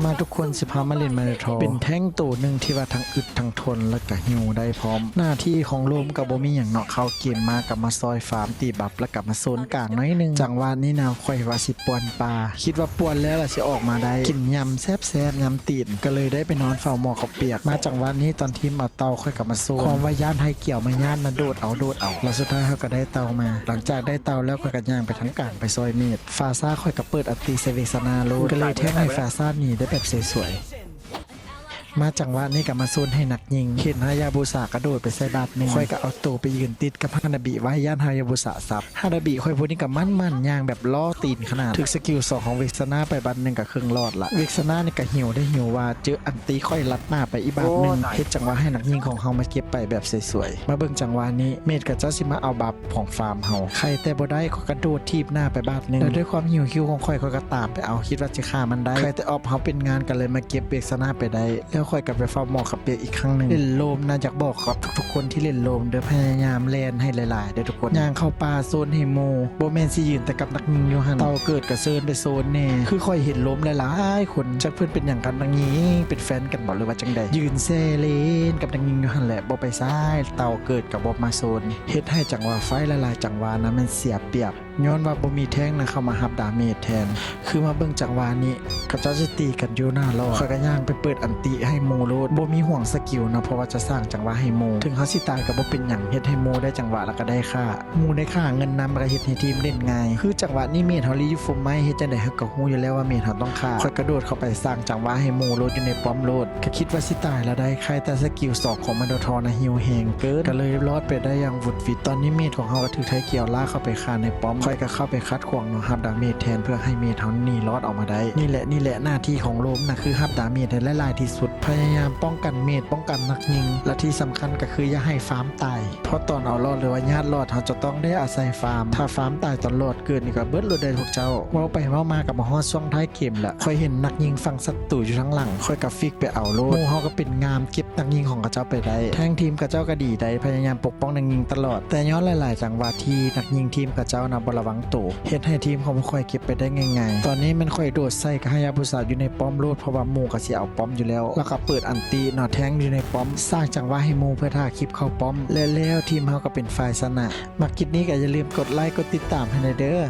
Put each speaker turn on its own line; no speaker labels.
มาทุกคนสิพามาเล่นมาราธอนเป็นแท่งตัวหนึ่งที่ว่าทั้งอึดทั้งทนและก็หิวได้พร้อมหน้าที่ของโลมกับบ่มีอย่างเนาะเข้าเกมมากับมาซอยฟาร์มตีบับแล้วกลับมาโซนกลางน้อยนึงจังหวะนี้นะค่อยว่าสิปวนปลาคิดว่าปวนแล้วล่ะสิออกมาได้กินยำแซ่บยำตีนก็เลยได้ไปนอนเฝ้าหมอเขาเปียกมาจังหวะนี้ตอนที่มาเตาค่อยกลับมาโซนความว่าย่านให้เกี่ยวมาย่านมาโดดเอาแล้วสุดท้ายเขาก็ได้เตามาหลังจากได้เตาแล้วก็กระย่างไปทั้งกลางไปซอยเมดฟาซ่าค่อยกับเปิดอัตติเซเวสนาโลก็เลยแท่งให้ฟาซ่าหนีได้แบบสวยมาจังหวะนี้กับมาโซนให้หนักยิงเห็นฮายาบุสะกระโดดไปใส่บาดหนึ่งค่อยก็เอาตัวไปยืนติดกับฮานาบิไว้ย่านฮายาบุสะซับฮานาบิค่อยพูดนี่กับมั่นย่างแบบล้อตีนขนาดถึกสกิล2ของเวกซนาไปบาดหนึ่งกับเครื่องรอดละเวกซนานี่ก็หิวว่าเจออันตีค่อยลัดหน้าไปอีบาดหนึ่งเฮ็ดจังหวะให้หนักยิงของเฮามาเก็บไปแบบสวยๆมาเบิ่งจังหวะนี้เมดกับเจ้าสิมาเอาบัฟของฟาร์มเฮาใครแต่บ่ได้ก็กระโดดทีบหน้าไปบาดหนึ่งแล้วด้วยความหิวคิวของค่อยก็ตามไปเอาคิดว่าจะฆ่ามันได้ใครแต่ออฟเฮาเป็นงานกันเลยมาเก็บเวกซนาไปได้แล้วค่อยกลับไปเฝ้าหมอขับเปียกอีกครั้งหนึ่งเล่นโลมนะอยากบอกกับทุกๆคนที่เล่นโลมเดี๋ยวพยายามเล่นให้หลายๆเดี๋ยวทุกคนย่างเข้าป่าโซนเฮโมโบแมนซียืนแต่กับนักยิงโยฮันเตาเกิดกับเซิร์นไปโซนแน่คือค่อยเห็นโลมหลายๆคนจักเพื่อนเป็นอย่างกันนักยิงเป็นแฟนกันบอกเลยว่าจังใดยืนเซเลนกับนักยิงโยฮันแหละบอไปซ้ายเตาเกิดกับบอมาโซนเฮ็ดให้จังหวะไฟหลายๆจังหวะนะมันเสียเปรียบย้อนว่าบ่มีแท่งนะเข้ามาฮับดาเมจแทนคือมาเบิ่งจังหวะนี้กับเจ้าจะตีกันอยู่หน้ารอค่อยก็ย่างไปเปิดอันติให้โมโลดบ่มีห่วงสกิลนะเพราะว่าจะสร้างจังหวะให้โมถึงเขาสิตายก็บ่เป็นหยังเฮ็ดให้โมได้จังหวะแล้วก็ได้ค่าโมได้ค่าเงินนำก็เฮ็ดให้ทีมเล่นง่ายคือจังหวะนี้เมทเฮาลีอยู่ฟุมไม้เฮ็ดจังได๋เฮาก็ฮู้อยู่แล้วว่าเมทเฮาต้องฆ่าค่อยกระโดดเข้าไปสร้างจังหวะให้โมโลดอยู่ในป้อมโลดก็คิดว่าสิตายแล้วได้ใครแต่สกิล2ของมันโดทอนะฮิวแฮงเกินก็เลยรอดไปได้อย่างวุดวิดตอนนี้เมทของเฮาก็ถือไทเกี่ยวลากเข้าไปฆ่าในป้อมค่อยก็เข้าไปคัดขวางเนาะฮับดาเมจแทนเพื่อให้เมทเฮานี่รอดออกมาได้นี่แหละหน้าที่ของโลมนะคือฮับดาเมจให้หลายๆที่สุดพยายามป้องกันเมทป้องกันนักยิงและที่สำคัญก็คืออย่าให้ฟาร์มตายเพราะตอนเอารอดหรือว่าญาติรอดเขาจะต้องได้อาศัยฟาร์มถ้าฟาร์มตายตอนรอดเกินนี่ก็เบิดรถได้พวกเจ้าเว้าไปเว้ามากับมาฮอดช่วงท้ายเกมละค่อยเห็นนักยิงฝั่งศัตรูอยู่ทั้งหลังค่อยกับฟิกไปเอาโลดหมู่เฮาก็เป็นงามเก็บนักยิงของกระเจ้าไปได้แทงทีมกระเจ้าก็ดีได้พยายามปกป้องนักยิงตลอดแต่ย้อนหลายๆจังหวะที่นักยิงทีมกระเจ้านะบ่ระวังตัวเฮ็ดให้ทีมของค่อยเก็บไปได้ง่ายๆตอนนี้มันค่อยโดดใส่กับฮายาบุสะอยู่ในป้อมโลดเพราะว่าหมู่ก็สิเอาป้อมอยู่แล้วก็เปิดอันตีเนาะแทงอยู่ในป้อมสร้างจังหวะให้หมู่เพื่อท่าคลิปเข้าป้อมแล้วทีมเฮาก็เป็นฝ่ายชนะมาคลิปนี้ก็อย่าลืมกดไลค์กดติดตามให้หน่อยเด้อ